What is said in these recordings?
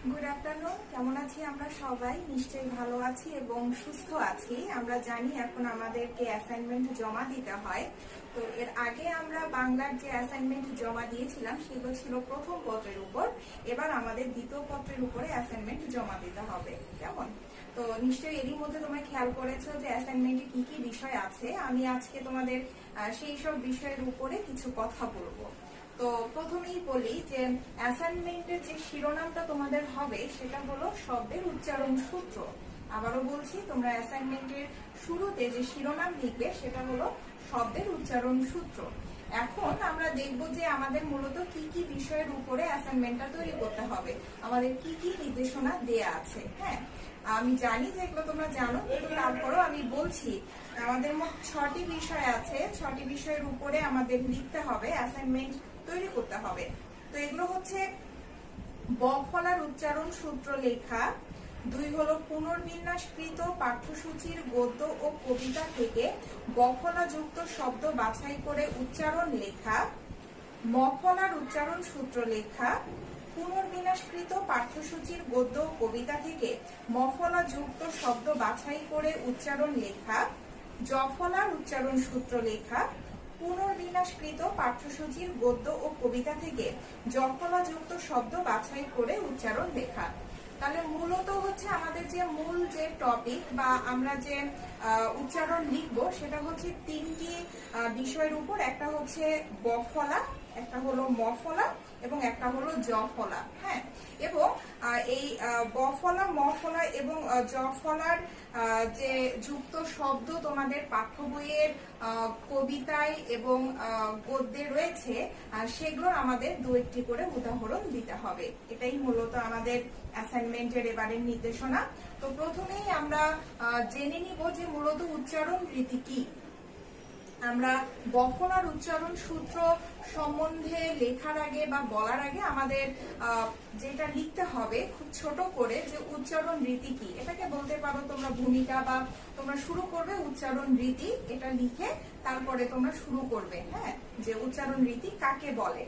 Good afternoon. কেমন আছি আমরা সবাই? নিশ্চয়ই ভালো আছি এবং সুস্থ আছি। আমরা জানি এখন আমাদেরকে অ্যাসাইনমেন্ট জমা দিতে হয়। তো এর আগে আমরা বাংলার যে অ্যাসাইনমেন্ট জমা দিয়েছিলাম সেগুলো ছিল প্রথম পত্রের উপর। এবার আমাদের দ্বিতীয় পত্রের উপরে অ্যাসাইনমেন্ট জমা দিতে হবে। কেমন? তো নিশ্চয়ই এরই মধ্যে তোমরা খেয়াল করেছো যে অ্যাসাইনমেন্টে কি কি বিষয় আছে। আমি আজকে তোমাদের সেই সব বিষয়ের উপরে কিছু কথা বলবো। তো প্রথমেই বলি যে অ্যাসাইনমেন্টের যে শিরোনামটা তোমাদের হবে সেটা হলো শব্দের উচ্চারণ সূত্র। আবারও বলছি, তোমরা অ্যাসাইনমেন্টের শুরুতে যে শিরোনাম লিখবে সেটা হলো শব্দের উচ্চারণ সূত্র। এখন আমরা দেখব যে আমাদের মূলত কি কি বিষয়ের উপরে অ্যাসাইনমেন্টটা তৈরি করতে হবে, আমাদের কি কি নির্দেশনা দেয়া আছে। হ্যাঁ, আমি জানি যে এগুলো তোমরা জানো, কিন্তু তারপরও আমি বলছি আমাদের মোট 6টি বিষয় আছে। 6টি বিষয়ের উপরে আমাদের লিখতে হবে, অ্যাসাইনমেন্ট তৈরি করতে হবে। তো এগুলো হচ্ছে ব ফলার উচ্চারণ সূত্র লেখা, 2 হলো পুনর্বিন্যাসকৃত পাঠ্যসূচির গদ্য ও কবিতা থেকে বফলা যুক্ত শব্দ বাছাই করে উচ্চারণ লেখা, ম ফলার উচ্চারণ সূত্র লেখা, পুনর্বিন্যাসকৃত পাঠ্যসূচির গদ্য ও কবিতা থেকে মফলা যুক্ত শব্দ বাছাই করে উচ্চারণ লেখা, জ ফলার উচ্চারণ সূত্র লেখা, পুনর্বিন্যাসকৃত পাঠ্যসূচির গদ্য ও কবিতা থেকে জফলা যুক্ত শব্দ বাছাই করে উচ্চারণ লেখা। তাহলে মূলত হচ্ছে আমাদের যে মূল যে টপিক বা আমরা যে উচ্চারণ লিখবো সেটা হচ্ছে 3টি বিষয়ের উপর। একটা হচ্ছে বফলা, একটা হলো মফলা এবং একটা হলো জফলা। হ্যাঁ, এবং এই বফলা, মফলা এবং জফলার যে যুক্ত শব্দ তোমাদের পাঠ্য বইয়ের কবিতায় এবং গদ্যে রয়েছে সেগুলোর আমাদের 2-1টি করে উদাহরণ দিতে হবে। এটাই মূলত আমাদের অ্যাসাইনমেন্টের এবারের নির্দেশনা। তো প্রথমেই আমরা জেনে নিব যে মূলত উচ্চারণ রীতি কি। আমরা বফলার উচ্চারণ সূত্র সম্বন্ধে লেখার আগে বা বলার আগে আমাদের যেটা লিখতে হবে খুব ছোট করে, যে উচ্চারণ রীতি কি, এটাকে বলতে পারো তোমরা ভূমিকা, বা তোমরা শুরু করবে উচ্চারণ রীতি, এটা লিখে তারপরে তোমরা শুরু করবে। হ্যাঁ, যে উচ্চারণ রীতি কাকে বলে।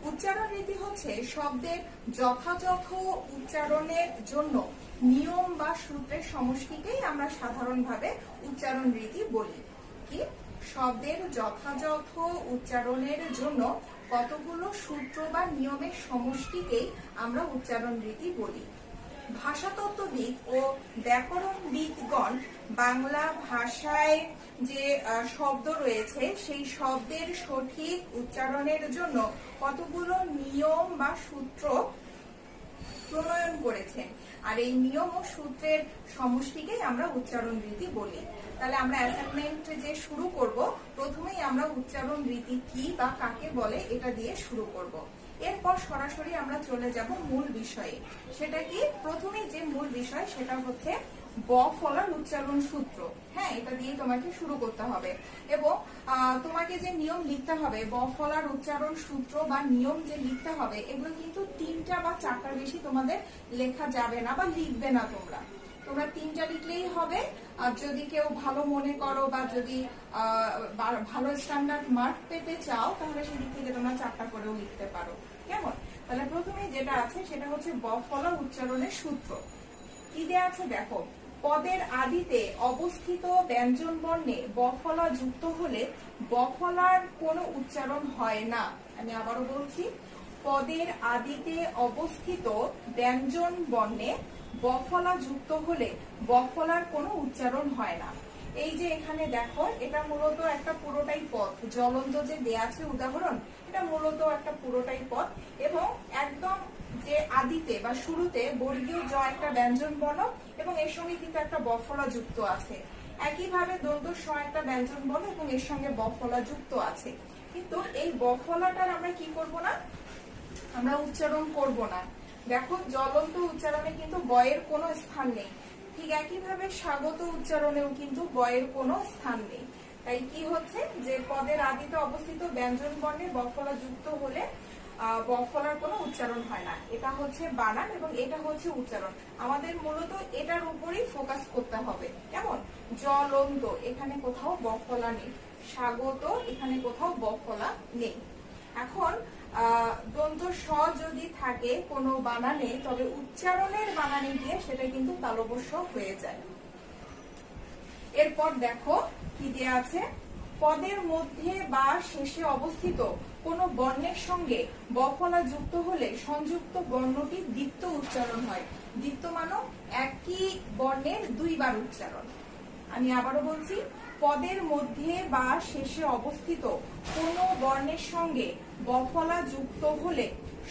উচ্চারণ রীতি হচ্ছে শব্দের যথাযথ উচ্চারণের জন্য নিয়ম বা সূত্রের সমষ্টিকেই আমরা সাধারণভাবে উচ্চারণ রীতি বলি। কি? শব্দের যথাযথ উচ্চারণের জন্য কতগুলো সূত্র বা নিয়মের সমষ্টিকেই আমরা উচ্চারণ রীতি বলি। ভাষাতত্ত্ববিদ ও ব্যাকরণবিদগণ বাংলা ভাষায় যে শব্দ রয়েছে সেই শব্দের সঠিক উচ্চারণের জন্য কতগুলো নিয়ম বা সূত্র প্রণয়ন করেছেন, আর এই নিয়ম ও সূত্রের সমষ্টিকেই আমরা উচ্চারণ রীতি বলি। তাহলে আমরা অ্যাসাইনমেন্ট যে শুরু করব, প্রথমেই আমরা উচ্চারণ রীতি কি বা কাকে বলে এটা দিয়ে শুরু করব। এরপর সরাসরি আমরা চলে যাব মূল বিষয়ে। সেটা কি? প্রথমেই যে মূল বিষয় সেটা হচ্ছে ব ফলার উচ্চারণ সূত্র। হ্যাঁ, এটা দিয়ে তোমাকে শুরু করতে হবে এবং তোমাকে যে নিয়ম লিখতে হবে, ব ফলার উচ্চারণ সূত্র বা নিয়ম যে লিখতে হবে, এগুলো কিন্তু 3টা বা 4টার বেশি তোমাদের লেখা যাবে না বা লিখবে না। তোমরা 3টা লিখলেই হবে। আর যদি কেউ ভালো মনে করো বা যদি ভালো স্ট্যান্ডার্ড মার্ক পেতে চাও তাহলে সেদিক থেকে তোমরা 4টা করেও লিখতে পারো। কেমন? তাহলে প্রথমে যেটা আছে সেটা হচ্ছে ব ফলা উচ্চারণের সূত্র। কি দেয়া আছে দেখো, পদের আদিতে অবস্থিত ব্যঞ্জন বর্ণে বফলা যুক্ত হলে বফলার কোনো উচ্চারণ হয় না। আমি আবারও বলছি, পদের আদিতে অবস্থিত ব্যঞ্জন বর্ণে বফলা যুক্ত হলে বফলার কোনো উচ্চারণ হয় না। এই যে এখানে দেখো, এটা মূলত একটা পুরোটাই পদ, জ্বলন্ত যে দেয়া আছে উদাহরণ, এটা মূলত একটা পুরোটাই পদ এবং একদম যে আদিতে বা শুরুতে বর্গীয় জ একটা ব্যঞ্জন বর্ণ এবং এর সঙ্গে কিন্তু একটা বফলা যুক্ত আছে। একইভাবে দৈর্ঘ্য স একটা ব্যঞ্জন বর্ণ এবং এর সঙ্গে বফলা যুক্ত আছে। কিন্তু এই বফলাটার আমরা কি করব না, আমরা উচ্চারণ করব না। দেখো, জ্বলন্ত উচ্চারণে কিন্তু বয়ের কোনো স্থান নেই। ঠিক একইভাবে স্বাগত উচ্চারণেও কিন্তু বয়ের কোনো স্থান নেই। তাই কি হচ্ছে যে পদের আদিতে অবস্থিত ব্যঞ্জন বর্ণে বফলা যুক্ত হলে বফলার কোনো উচ্চারণ হয় না। এটা হচ্ছে বানান এবং এটা হচ্ছে উচ্চারণ। আমাদের মূলত এটার উপরেই ফোকাস করতে হবে। কেমন? জ্বলন্ত, এখানে কোথাও বফলা নেই। স্বাগত, এখানে কোথাও বফলা নেই। এখন দন্ত স যদি থাকে কোনো বানানে, তবে উচ্চারণের বানানে গিয়ে সেটা কিন্তু তালব্য স হয়ে যায়। এরপর দেখো কি দেয়া আছে, পদের মধ্যে বা শেষে অবস্থিত কোন বর্ণের সঙ্গে বফলা যুক্ত হলে সংযুক্ত বর্ণটি দ্বিত্ব উচ্চারণ হয়। দ্বিত্ব মানে একই বর্ণের দুইবার উচ্চারণ। আমি আবারও বলছি, পদের মধ্যে বা শেষে অবস্থিত কোন বর্ণের সঙ্গে বফলা যুক্ত হলে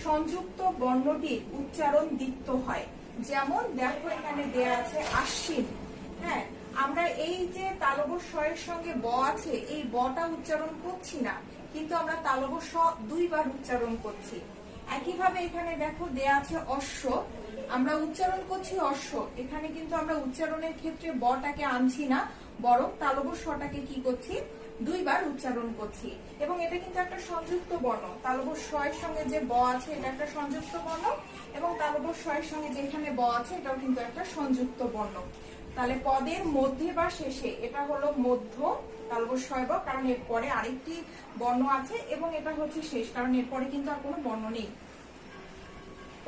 সংযুক্ত বর্ণটির উচ্চারণ দ্বিত্ব হয়। যেমন দেখো এখানে দেয়া আছে আশ্বিন। হ্যাঁ, আমরা এই যে তালব্য স এর সঙ্গে ব আছে, এই বটা উচ্চারণ করছি না, কিন্তু আমরা তালব্য স দুইবার উচ্চারণ করছি। একইভাবে এখানে দেখো দেয়া আছে অশ্ব, আমরা উচ্চারণ করছি অশ্ব, এখানে কিন্তু আমরা উচ্চারণের ক্ষেত্রে বটাকে আনছি না, বরং তালব্য সটাকে কি করছি, দুইবার উচ্চারণ করছি। এবং এটা কিন্তু একটা সংযুক্ত বর্ণ। তালব্য স এর সঙ্গে যে ব আছে এটা একটা সংযুক্ত বর্ণ, এবং তালব্য স এর সঙ্গে যেখানে ব আছে এটাও কিন্তু একটা সংযুক্ত বর্ণ। তাহলে পদের মধ্যে বা শেষে, এটা হলো মধ্য তালব্য স ব, কারণ এর পরে আরেকটি বর্ণ আছে, এবং এটা হচ্ছে শেষ, কারণ এরপরে কিন্তু আর কোনো বর্ণ নেই।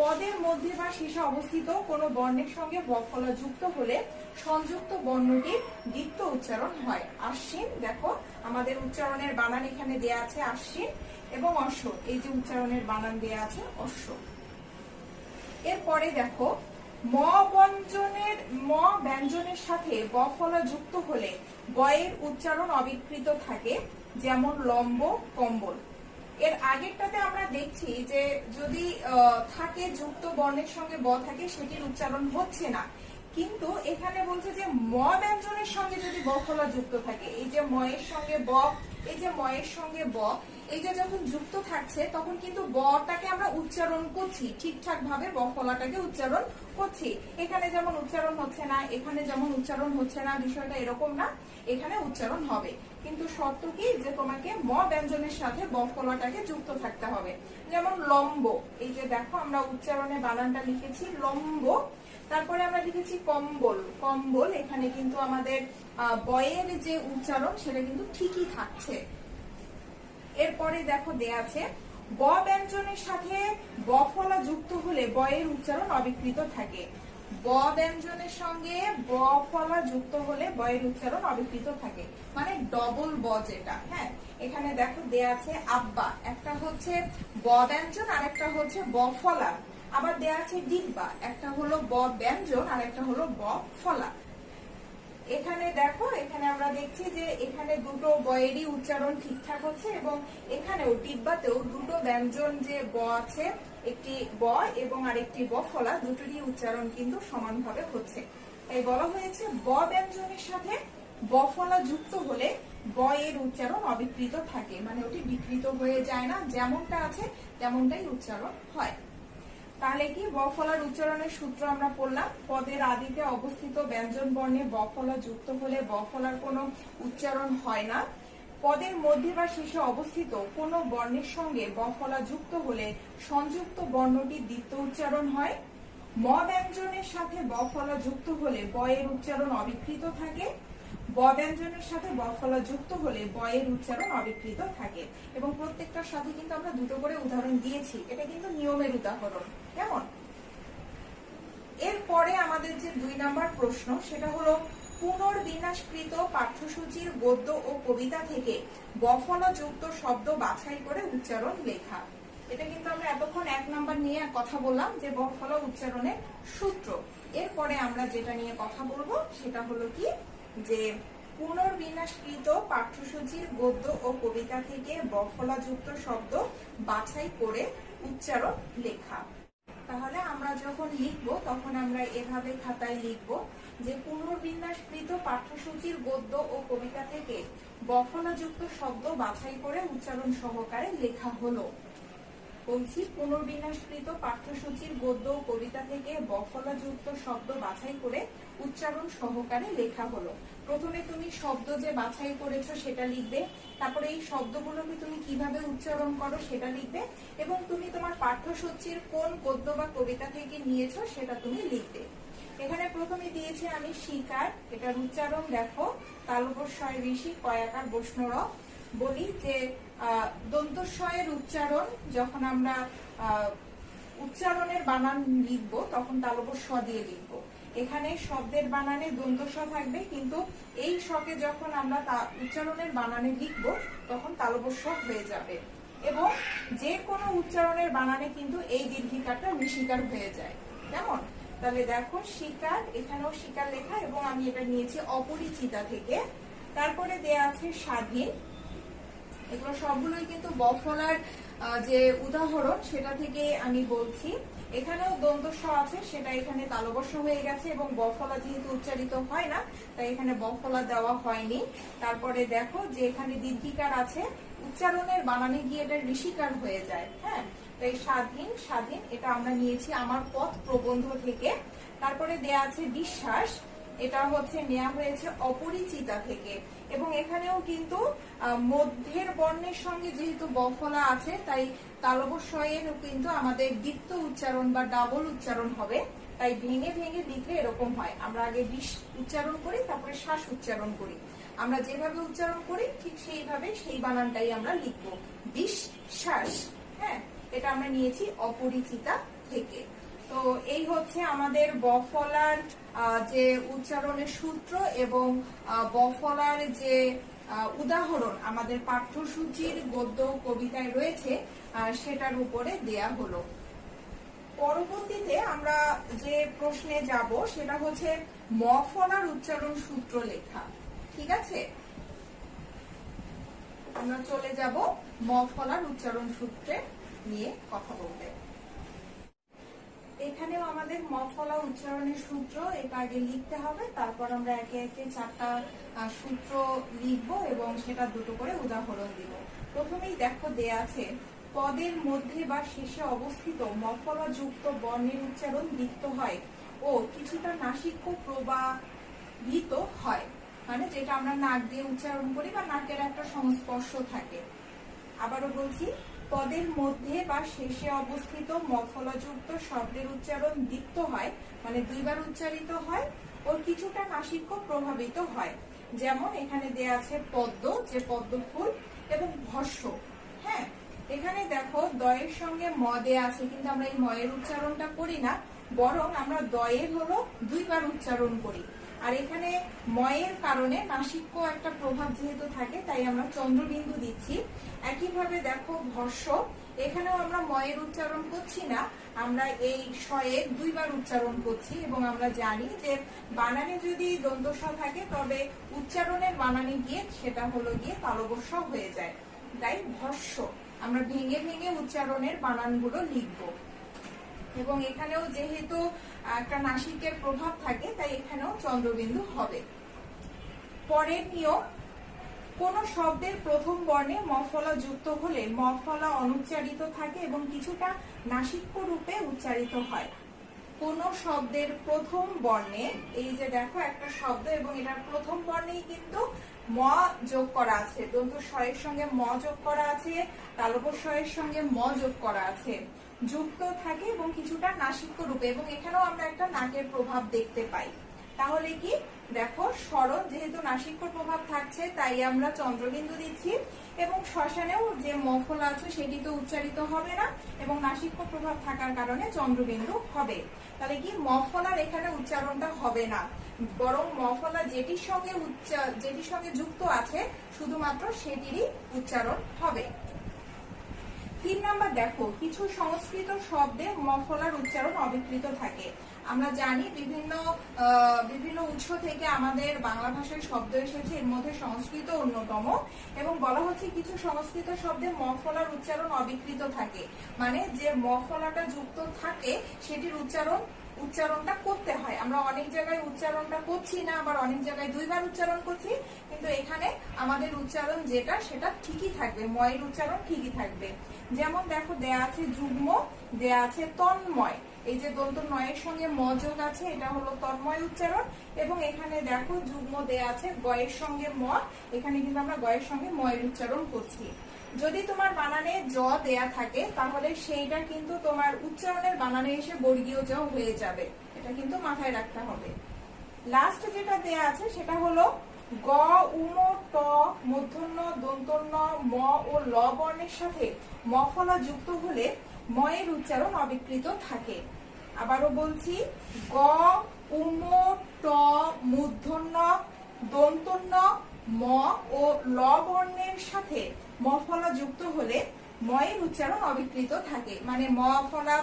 পদের মধ্যে বা শেষে অবস্থিত কোন বর্ণের সঙ্গে বফলা যুক্ত হলে সংযুক্ত বর্ণটির দ্বিত্ব উচ্চারণ হয়। আশ্বিন, দেখো আমাদের উচ্চারণের বানান এখানে দেয়া আছে আশ্বিন, এবং অশ্ব, এই যে উচ্চারণের বানান দেয়া আছে অশ্ব। এরপরে দেখো ম ব্যঞ্জনের সাথে বফলা যুক্ত হলে বয়ের উচ্চারণ অবিকৃত থাকে, যেমন লম্ব, কম্বল। এর আগেরটাতে আমরা দেখছি যে যদি থাকে যুক্ত বর্ণের সঙ্গে ব থাকে সেটির উচ্চারণ হচ্ছে না, কিন্তু এখানে বলছে যে ম ব্যঞ্জনের সঙ্গে যদি বফলা যুক্ত থাকে, এই যে ম এর সঙ্গে ব, এই যে ম এর সঙ্গে ব, এই যে যখন যুক্ত থাকছে তখন কিন্তু বটাকে আমরা উচ্চারণ করছি, ঠিকঠাক ভাবে বফলাটাকে উচ্চারণ করছি। এখানে যেমন উচ্চারণ হচ্ছে না, এখানে যেমন উচ্চারণ হচ্ছে না, বিষয়টা এরকম না, এখানে উচ্চারণ হবে, কিন্তু শর্ত কি, যে তোমাকে ম ব্যঞ্জনের সাথে বফলাটাকে যুক্ত থাকতে হবে। যেমন লম্ব, এই যে দেখো আমরা উচ্চারণে বানানটা লিখেছি লম্ব, তারপরে আমরা লিখেছি কম্বল। কম্বল, এখানে কিন্তু আমাদের বয়ের যে উচ্চারণ সেটা কিন্তু ঠিকই থাকছে। এরপরে দেখো দেয়া আছে ব ব্যঞ্জনের সাথে বফলা যুক্ত হলে বয়ের উচ্চারণ অবিকৃত থাকে। ব ব্যঞ্জনের সঙ্গে বফলা যুক্ত হলে বয়ের উচ্চারণ অবিকৃত থাকে, মানে ডবল ব যেটা। হ্যাঁ, এখানে দেখো দেয়া আছে আব্বা, একটা হচ্ছে ব ব্যঞ্জন আর একটা হচ্ছে বফলা। আবার দেয়া আছে ডিব্বা, একটা হলো ব ব্যঞ্জন আর একটা হলো ব ফলা। এখানে দেখো, এখানে আমরা দেখছি যে এখানে দুটো বয়েরই উচ্চারণ ঠিকঠাক হচ্ছে, এবং এখানেও ডিব্বাতেও দুটো ব্যঞ্জন যে ব আছে, একটি ব এবং আরেকটি ব ফলা, দুটোরই উচ্চারণ কিন্তু সমানভাবে হচ্ছে। তাই বলা হয়েছে ব ব্যঞ্জনের সাথে ব ফলা যুক্ত হলে ব এর উচ্চারণ অবিকৃত থাকে, মানে ওটি বিকৃত হয়ে যায় না, যেমনটা আছে তেমনটাই উচ্চারণ হয়। তাহলে কি বফলার উচ্চারণের সূত্র আমরা পড়লাম, পদের আদিতে অবস্থিত ব্যঞ্জন বর্ণে বফলা যুক্ত হলে বফলার কোনো উচ্চারণ হয় না। পদের মধ্যে বা শেষে অবস্থিত কোনো বর্ণের সঙ্গে বফলা যুক্ত হলে সংযুক্ত বর্ণটি দ্বিত্ব উচ্চারণ হয়। ম ব্যঞ্জনের সাথে বফলা যুক্ত হলে বয়ের উচ্চারণ অবিকৃত থাকে। ব ব্যঞ্জনের সাথে বফলা যুক্ত হলে বয়ের উচ্চারণ অবিকৃত থাকে। এবং প্রত্যেকটার সাথে কিন্তু আমরা দুটো করে উদাহরণ দিয়েছি, এটা কিন্তু নিয়মের উদাহরণ। কেমন? এরপরে আমাদের যে 2 নাম্বার প্রশ্ন, সেটা হলো পুনর্বিন্যাসকৃত পাঠ্যসূচির গদ্য ও কবিতা থেকে বফলা যুক্ত শব্দ বাছাই করে উচ্চারণ লেখা। এটা কিন্তু আমরা এতক্ষণ 1 নাম্বার নিয়ে কথা বললাম, যে বফলা উচ্চারণের সূত্র। এরপরে আমরা যেটা নিয়ে কথা বলবো সেটা হলো কি, যে পুনর্বিন্যাসকৃত পাঠ্যসূচির গদ্য ও কবিতা থেকে বফলা যুক্ত শব্দ বাছাই করে উচ্চারণ লেখা। তাহলে আমরা যখন লিখবো তখন আমরা এভাবে খাতায় লিখবো যে পুনর্বিন্যাসকৃত পাঠ্যসূচির গদ্য ও কবিতা থেকে বফলা যুক্ত শব্দ বাছাই করে উচ্চারণ সহকারে লেখা হলো। বলছি, পুনর্বিন্যাসকৃত পাঠ্যসূচির গদ্য ও কবিতা থেকে বফলা যুক্ত শব্দ বাছাই করে উচ্চারণ সহকারে লেখা হলো। প্রথমে তুমি শব্দ যে বাছাই করেছো সেটা লিখবে, তারপরে এই শব্দগুলোকে তুমি কিভাবে উচ্চারণ করো সেটা লিখবে, এবং তুমি তোমার পাঠ্যসূচির কোন গদ্য বা কবিতা থেকে নিয়েছো সেটা তুমি লিখবে। এখানে প্রথমে দিয়েছি আমি শিকার, এটার উচ্চারণ দেখো তালব্য ষ ঋষি কয়াকার বৈষ্ণর। বলি যে দন্তস্বয়ের উচ্চারণ যখন আমরা উচ্চারণের বানান লিখবো তখন তালব্য স দিয়ে লিখবো। এখানে শব্দের বানানে দন্ত স থাকবে, কিন্তু এই শকে যখন আমরা উচ্চারণের বানানে লিখবো তখন তালব্য স হয়ে যাবে। এবং যে কোনো উচ্চারণের বানানে কিন্তু এই দীর্ঘিকারটা নিশিকার হয়ে যায়। কেমন? তাহলে দেখো শিকার, এখানেও শিকার লেখা, এবং আমি এটা নিয়েছি অপরিচিতা থেকে। তারপরে দেয়া আছে স্বাধীন। এগুলো সবগুলোই কিন্তু বফলার যে উদাহরণ সেটা থেকে আমি বলছি। এখানেও দন্ত স আছে, সেটা এখানে তালব্য স হয়ে গেছে, এবং বফলা যেহেতু উচ্চারিত হয় না তাই এখানে বফলা দেওয়া হয়নি। তারপরে দেখো যে এখানে দীর্ঘিকার আছে, উচ্চারণের বানানে গিয়ে এটা ঋষিকার হয়ে যায়। হ্যাঁ, তাই স্বাধীন, স্বাধীন এটা আমরা নিয়েছি আমার পথ প্রবন্ধ থেকে। তারপরে দেয়া আছে বিশ্বাস, এটা হচ্ছে নেওয়া হয়েছে অপরিচিতা থেকে। এবং এখানেও কিন্তু মধ্যের বর্ণের সঙ্গে যেহেতু বফলা আছে তাই তালব্য স এর কিন্তু আমাদের দ্বিত্ব উচ্চারণ বা ডাবল উচ্চারণ হবে। তাই ভেঙে ভেঙে লিখলে এরকম হয়, আমরা আগে বিষ উচ্চারণ করি তারপরে শ্বাস উচ্চারণ করি। আমরা যেভাবে উচ্চারণ করি ঠিক সেইভাবে সেই বানানটাই আমরা লিখবো, বিশ্বাস। হ্যাঁ, এটা আমরা নিয়েছি অপরিচিতা থেকে। তো এই হচ্ছে আমাদের বফলার যে উচ্চারণের সূত্র এবং বফলার যে উদাহরণ আমাদের পাঠ্যসূচির গদ্য কবিতায় রয়েছে সেটার উপরে দেয়া হলো। পরবর্তীতে আমরা যে প্রশ্নে যাব সেটা হচ্ছে মফলার উচ্চারণ সূত্র লেখা। ঠিক আছে, আমরা চলে যাব মফলার উচ্চারণ সূত্রে নিয়ে কথা বলতে। এখানেও আমাদের মফলা উচ্চারণের সূত্র, এটা আগে লিখতে হবে, তারপর আমরা একে একে 4টা সূত্র লিখবো এবং সেটা দুটো করে উদাহরণ দিব। প্রথমেই দেখো দেয়া আছে পদের মধ্যে বা শেষে অবস্থিত মফলা যুক্ত বর্ণের উচ্চারণ দ্বিত্ব হয় ও কিছুটা নাসিক্য প্রবাহিত হয়, মানে যেটা আমরা নাক দিয়ে উচ্চারণ করি বা নাকের একটা সংস্পর্শ থাকে। আবারও বলছি, পদের মধ্যে বা শেষে অবস্থিত মফলাযুক্ত শব্দের উচ্চারণ দ্বিত্ব হয়, মানে দুইবার উচ্চারিত হয় ও কিছুটা নাসিক্য প্রভাবিত হয়। যেমন এখানে দেয়া আছে পদ্ম, যে পদ্ম ফুল, এবং ভস্য। হ্যাঁ, এখানে দেখো দয়ের সঙ্গে ম দেয়া আছে, কিন্তু আমরা এই ময়ের উচ্চারণটা করি না, বরং আমরা দয়ের হলো দুইবার উচ্চারণ করি। আর এখানে ময়ের কারণে নাসিক্য একটা প্রভাব যেহেতু থাকে তাই আমরা চন্দ্রবিন্দু দিচ্ছি। একইভাবে দেখো ভস্য, এখানেও আমরা ময়ের উচ্চারণ করছি না, আমরা এই শয়ের দুইবার উচ্চারণ করছি। এবং আমরা জানি যে বানানে যদি দন্ত স থাকে তবে উচ্চারণের বানানে গিয়ে সেটা হলো গিয়ে তালব্য স হয়ে যায়। তাই ভস্য আমরা ভেঙে ভেঙে উচ্চারণের বানানগুলো লিখবো। এবং এখানেও যেহেতু একটা নাসিকের প্রভাব থাকে তাই এখানেও চন্দ্রবিন্দু হবে। পরের নিয়ম, কোন শব্দের প্রথম বর্ণে মফলা যুক্ত হলে মফলা অনুচ্চারিত থাকে এবং কিছুটা নাসিক্য রূপে উচ্চারিত হয়। কোন শব্দের প্রথম বর্ণে, এই যে দেখো একটা শব্দ এবং এটার প্রথম বর্ণেই কিন্তু ম যোগ করা আছে, দন্ত স এর সঙ্গে ম যোগ করা আছে, তালব্য স এর সঙ্গে ম যোগ করা আছে, যুক্ত থাকে এবং কিছুটা নাসিক্য রূপে, এবং এখানেও আমরা একটা নাকের প্রভাব দেখতে পাই। তাহলে কি দেখো, স্বরণ যেহেতু নাসিক্য প্রভাব থাকছে তাই আমরা চন্দ্রবিন্দু দিচ্ছি, এবং শ্মশানেও যে মফলা আছে সেটি তো উচ্চারিত হবে না এবং নাসিক্য প্রভাব থাকার কারণে চন্দ্রবিন্দু হবে। তাহলে কি মফলার এখানে উচ্চারণটা হবে না, বরং মফলা যেটির সঙ্গে যুক্ত আছে শুধুমাত্র সেটিরই উচ্চারণ হবে। 3 নাম্বার দেখো, কিছু সংস্কৃত শব্দে মফলার উচ্চারণ অবিকৃত থাকে। আমরা জানি বিভিন্ন উৎস থেকে আমাদের বাংলা ভাষায় শব্দ এসেছে, এর মধ্যে সংস্কৃত অন্যতম, এবং বলা হচ্ছে কিছু সংস্কৃত শব্দে মফলার উচ্চারণ অবিকৃত থাকে, মানে যে মফলাটা যুক্ত থাকে সেটির উচ্চারণটা করতে হয়। আমরা অনেক জায়গায় উচ্চারণটা করছি না, আবার অনেক জায়গায় দুইবার উচ্চারণ করছি, কিন্তু এখানে আমাদের উচ্চারণ যেটা সেটা ঠিকই থাকবে, ময়ের উচ্চারণ ঠিকই থাকবে। যেমন দেখো দেয়া আছে যুগ্ম, দেয়া আছে তন্ময়, এই যে দন্ত নয়ের সঙ্গে ম যোগ আছে এটা হলো তন্ময় উচ্চারণ, এবং এখানে দেখো যুগ্ম দেয়া আছে গয়ের সঙ্গে ম, এখানে কিন্তু আমরা গয়ের সঙ্গে ময়ের উচ্চারণ করছি। যদি তোমার বানানে জ দেয়া থাকে তাহলে সেইটা কিন্তু তোমার উচ্চারণের বানানে এসে বর্গীয় জ হয়ে যাবে, এটা কিন্তু মাথায় রাখতে হবে। লাস্ট যেটা দেয়া আছে সেটা হলো গ উম ট মূর্ধন্য দন্তন্য ম ও ল বর্ণের সাথে ম ফলা যুক্ত হলে ম এর উচ্চারণ অবিকৃত থাকে। আবারও বলছি, গ উম ট মূর্ধন্য দন্তন্য ম ও ল বর্ণের সাথে ম ফলা যুক্ত হলে ম এর উচ্চারণ অবিকৃত থাকে। মানে ম ফলা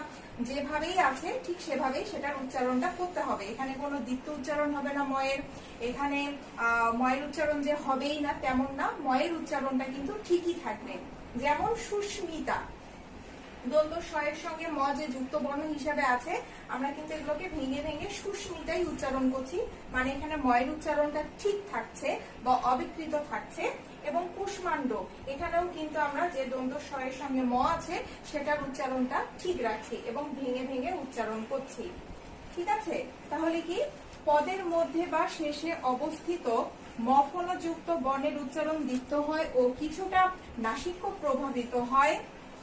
যেভাবেই আছে ঠিক সেভাবেই সেটার উচ্চারণটা করতে হবে। এখানে কোনো দ্বিত্ব উচ্চারণ হবে না ময়ের, এখানে ময়ের উচ্চারণ যে হবেই না তেমন না, ময়ের উচ্চারণটা কিন্তু ঠিকই থাকবে। যেমন সুস্মিতা, দন্ত স্বয়ের সঙ্গে ম যে যুক্ত বর্ণ হিসাবে আছে, আমরা কিন্তু এগুলোকে ভেঙে ভেঙে সুস্মিতাই উচ্চারণ করছি, মানে এখানে ময়ের উচ্চারণটা ঠিক থাকছে বা অবিকৃত থাকছে। এবং কুষ্মাণ্ড, এখানেও কিন্তু আমরা যে দন্ত স্বয়ের সঙ্গে ম আছে সেটার উচ্চারণটা ঠিক রাখছি এবং ভেঙে ভেঙে উচ্চারণ করছি। ঠিক আছে, তাহলে কি পদের মধ্যে বা শেষে অবস্থিত ম ফলাযুক্ত বর্ণের উচ্চারণ দ্বিত্ব হয় ও কিছুটা নাসিক্য প্রভাবিত হয়।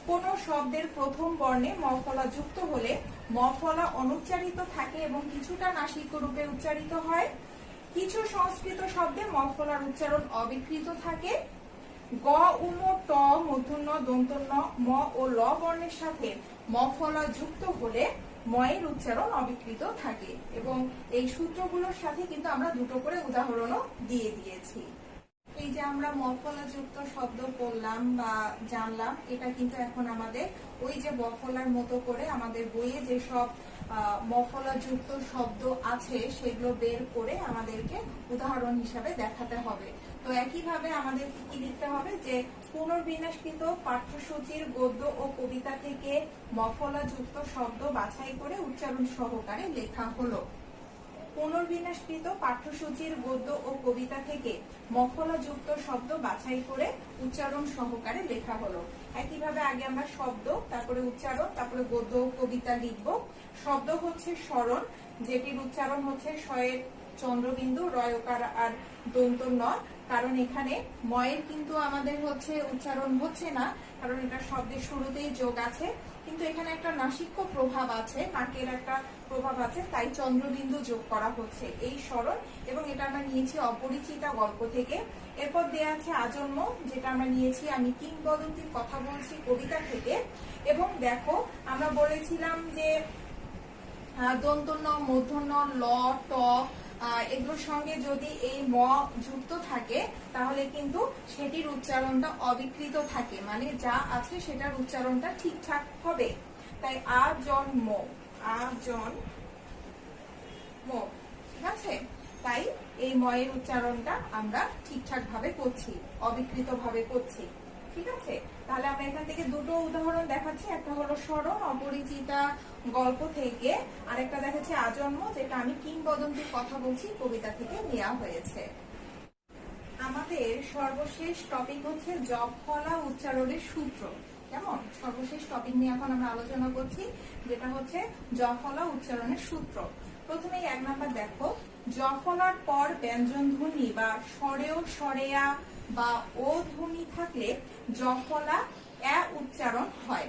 কোন শব্দের প্রথম বর্ণে ম ফলা যুক্ত হলে ম ফলা অনুচ্চারিত থাকে এবং কিছুটা নাসিক্য রূপে উচ্চারিত হয়। কিছু সংস্কৃত শব্দে ম ফলার উচ্চারণ অবিকৃত থাকে। গ উম ট মূর্ধন্য দন্তন্য ম ও ল বর্ণের সাথে ম ফলা যুক্ত হলে ম এর উচ্চারণ অবিকৃত থাকে। এবং এই সূত্রগুলোর সাথে কিন্তু আমরা দুটো করে উদাহরণও দিয়ে দিয়েছি। এই যে আমরা ম ফলা যুক্ত শব্দ পড়লাম বা জানলাম, এটা কিন্তু এখন আমাদের ওই যে ব ফলার মতো করে আমাদের বইয়ে যেসব ম ফলা যুক্ত শব্দ আছে সেগুলো বের করে আমাদেরকে উদাহরণ হিসাবে দেখাতে হবে। তো একইভাবে আমাদের কি লিখতে হবে, যে পুনর্বিন্যাসকৃত পাঠ্যসূচির গদ্য ও কবিতা থেকে ম ফলা যুক্ত শব্দ বাছাই করে উচ্চারণ সহকারে লেখা হলো। পুনর্বিন্যাসকৃত পাঠ্যসূচির গদ্য ও কবিতা থেকে ম ফলা যুক্ত শব্দ বাছাই করে উচ্চারণ সহকারে লেখা হলো। একইভাবে আগে আমরা শব্দ, তারপরে উচ্চারণ, তারপরে গদ্য ও কবিতা লিখব। শব্দ হচ্ছে স্মরণ, যেটির উচ্চারণ হচ্ছে শয়ের চন্দ্রবিন্দু, রয়কার আর দন্ত ন। কারণ এখানে ময়ের কিন্তু আমাদের হচ্ছে উচ্চারণ হচ্ছে না, কারণ এটা শব্দের শুরুতেই যোগ আছে, কিন্তু এখানে একটা নাসিক্য প্রভাব আছে, নাকের একটা প্রভাব আছে, তাই চন্দ্রবিন্দু যোগ করা হচ্ছে। এই স্মরণ, এবং এটা আমরা নিয়েছি অপরিচিতা গল্প থেকে। এরপর দেয়া আছে আজন্ম, যেটা আমরা নিয়েছি আমি কিংবদন্তির কথা বলছি কবিতা থেকে। এবং দেখো আমরা বলেছিলাম যে দন্তন্য মূর্ধন্য ল ট এগুলোর সঙ্গে যদি এই ম যুক্ত থাকে তাহলে কিন্তু সেটির উচ্চারণটা অবিকৃত থাকে, মানে যা আছে সেটার উচ্চারণটা ঠিকঠাক হবে। তাই আজন্ম, আজন্ম, ঠিক আছে। তাই এই ময়ের উচ্চারণটা আমরা ঠিকঠাক ভাবে করছি, অবিকৃত ভাবে করছি। ঠিক আছে, তাহলে আমরা এখান থেকে দুটো উদাহরণ দেখাচ্ছি। একটা হলো স্মরণ অপরিচিতা গল্প থেকে, আর একটা দেখাচ্ছি আজন্ম, যেটা আমি কিংবদন্তির কথা বলছি কবিতা থেকে নেওয়া হয়েছে। আমাদের সর্বশেষ টপিক হচ্ছে জ ফলা উচ্চারণের সূত্র। কেমন, সর্বশেষ টপিক নিয়ে এখন আমরা আলোচনা করছি, যেটা হচ্ছে জ ফলা উচ্চারণের সূত্র। প্রথমেই 1 নাম্বার দেখো, জ ফলার পর ব্যঞ্জন ধ্বনি বা স্বরেয় স্বরেয়া বা ও ধ্বনি থাকলে জ ফলা এ উচ্চারণ হয়।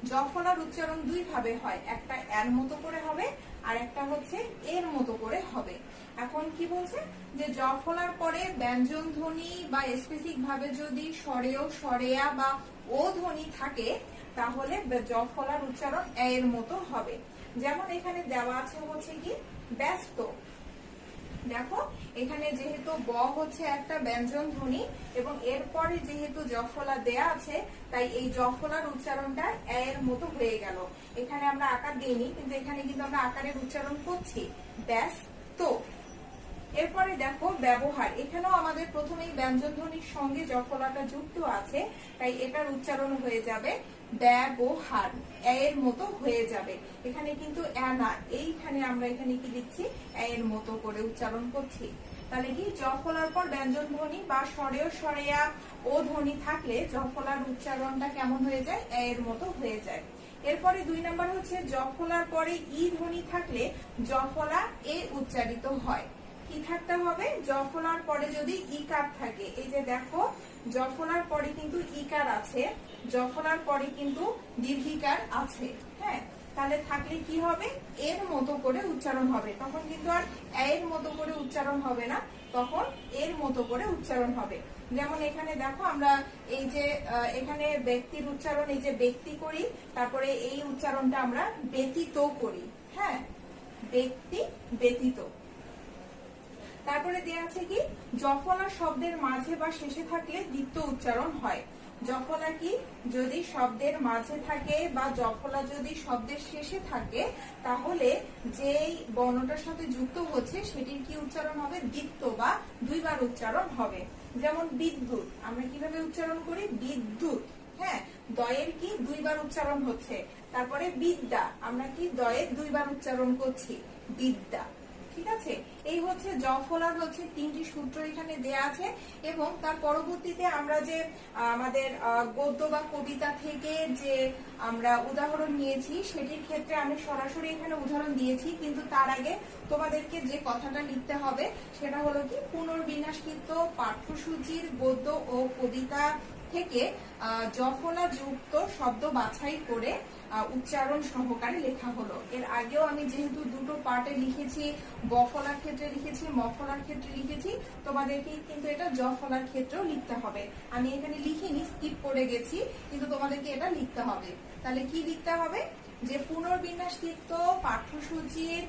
জ ফলার উচ্চারণ দুই ভাবে হয়, একটা এর মতো করে হবে আর একটা হচ্ছে এর মতো করে হবে। এখন কি বলছে, যে জ ফলার পরে ব্যঞ্জন ধ্বনি বা স্পেসিফিক ভাবে যদি স্বরেয় স্বরেয়া বা ও ধ্বনি থাকে তাহলে জ ফলার উচ্চারণ এর মতো হবে। যেমন এখানে দেওয়া আছে হচ্ছে কি ব্যস্ত। দেখো এখানে যেহেতু ব হচ্ছে একটা ব্যঞ্জন ধ্বনি এবং এরপরে যেহেতু জ ফলা দেয়া আছে, তাই এই জ ফলার উচ্চারণটা এর মতো হয়ে গেল। এখানে আমরা আকার দিইনি, কিন্তু এখানে কিন্তু আমরা আকারের উচ্চারণ করছি, ব্যস্ত। এরপরে দেখো ব্যবহার, এখানেও আমাদের প্রথমেই ব্যঞ্জন ধ্বনির সঙ্গে জ ফলাটা যুক্ত আছে, তাই এটার উচ্চারণ হয়ে যাবে ব্যবহার, এর মতো হয়ে যাবে। এখানে কিন্তু এ না, এইখানে আমরা এখানে কি লিখছি, এর মতো করে উচ্চারণ করছি। তাহলে কি জ ফলার পর ব্যঞ্জন ধ্বনি বা স্বরেয় স্বরেয়া ও ধ্বনি থাকলে জ ফলার উচ্চারণটা কেমন হয়ে যায়, এর মতো হয়ে যায়। এরপরে 2 নাম্বার হচ্ছে জ ফলার পরে ই ধ্বনি থাকলে জ ফলা এ উচ্চারিত হয়। কি থাকতে হবে, জ ফলার পরে যদি ইকার থাকে, এই যে দেখো জ ফলার পরে কিন্তু ইকার আছে, জ ফলার পরে কিন্তু দীর্ঘিকার আছে। হ্যাঁ, তাহলে থাকলে কি হবে, এর মতো করে উচ্চারণ হবে। তখন কিন্তু আর এর মতো করে উচ্চারণ হবে না, তখন এর মতো করে উচ্চারণ হবে। যেমন এখানে দেখো আমরা এই যে এখানে ব্যক্তির উচ্চারণ, এই যে ব্যক্তি করি, তারপরে এই উচ্চারণটা আমরা ব্যতীত করি। হ্যাঁ, ব্যক্তি ব্যতীত। তারপরে দেয়া আছে কি, জফলা শব্দের মাঝে বা শেষে থাকলে দ্বিত্ব উচ্চারণ হয়। জফলা কি, যদি শব্দের মাঝে থাকে বা জফলা যদি শব্দের শেষে থাকে, তাহলে যেই বর্ণটার সাথে যুক্ত হচ্ছে সেটির কি উচ্চারণ হবে, দ্বিত্ব বা দুইবার উচ্চারণ হবে। যেমন বিদ্যুৎ, আমরা কিভাবে উচ্চারণ করি, বিদ্যুৎ। হ্যাঁ, দয়ের কি দুইবার উচ্চারণ হচ্ছে। তারপরে বিদ্যা, আমরা কি দয়ের দুইবার উচ্চারণ করছি, বিদ্যা। ঠিক আছে, এই হচ্ছে জফলার হচ্ছে 3টি সূত্র এখানে দেয়া আছে। এবং তার পরবর্তীতে আমরা যে আমাদের গদ্য বা কবিতা থেকে যে আমরা উদাহরণ নিয়েছি, সেটির ক্ষেত্রে আমি সরাসরি এখানে উদাহরণ দিয়েছি, কিন্তু তার আগে তোমাদেরকে যে কথাটা লিখতে হবে সেটা হলো কি, পুনর্বিন্যাসকৃত পাঠ্যসূচির গদ্য ও কবিতা থেকে জফলা যুক্ত শব্দ বাছাই করে উচ্চারণ সহকারে লেখা হলো। এর আগেও আমি যেহেতু দুটো পার্টে লিখেছি, বফলার ক্ষেত্রে লিখেছি, মফলার ক্ষেত্রে লিখেছি, তোমাদেরকে কিন্তু এটা জফলার ক্ষেত্রেও লিখতে হবে। আমি এখানে লিখিনি, স্কিপ করে গেছি, কিন্তু তোমাদেরকে এটা লিখতে হবে। তাহলে কি লিখতে হবে, যে পুনর্বিন্যাসকৃত পাঠ্যসূচির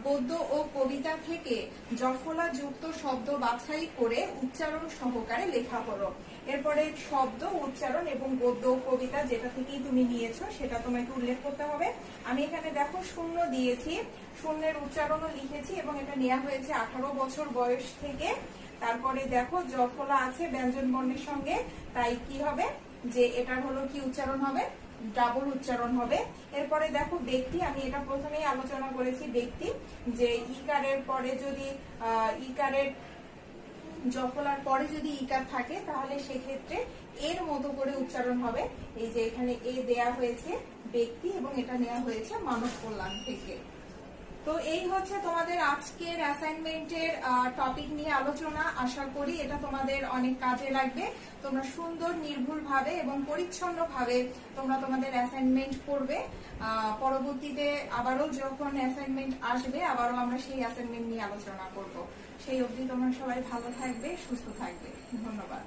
গদ্য ও কবিতা থেকে জফলা যুক্ত শব্দ বাছাই করে উচ্চারণ সহকারে লেখা হলো। এরপরে শব্দ, উচ্চারণ এবং গদ্য ও কবিতা যেটা থেকেই তুমি নিয়েছো সেটা তোমাকে উল্লেখ করতে হবে। আমি এখানে দেখো শূন্য দিয়েছি, শূন্যের উচ্চারণও লিখেছি এবং এটা নেওয়া হয়েছে 18 বছর বয়স থেকে। তারপরে দেখো জফলা আছে ব্যঞ্জন বর্ণের সঙ্গে, তাই কি হবে, যে এটার হলো কি উচ্চারণ হবে, ডাবল উচ্চারণ হবে। এরপরে দেখো ব্যক্তি, আমি এটা প্রথমেই আলোচনা করেছি, ব্যক্তি, যে ইকারের পরে যদি ইকারের জফলার পরে যদি ইকার থাকে তাহলে সেক্ষেত্রে এর মতো করে উচ্চারণ হবে। এই যে এখানে এ দেয়া হয়েছে ব্যক্তি এবং এটা নেওয়া হয়েছে মানব কল্যাণ থেকে। তো এই হচ্ছে তোমাদের আজকের অ্যাসাইনমেন্টের টপিক নিয়ে আলোচনা। আশা করি এটা তোমাদের অনেক কাজে লাগবে। তোমরা সুন্দর, নির্ভুল ভাবে এবং পরিচ্ছন্ন ভাবে তোমরা তোমাদের অ্যাসাইনমেন্ট করবে। পরবর্তীতে আবারও যখন অ্যাসাইনমেন্ট আসবে, আবারও আমরা সেই অ্যাসাইনমেন্ট নিয়ে আলোচনা করব। সেই অবধি তোমরা সবাই ভালো থাকবে, সুস্থ থাকবে। ধন্যবাদ।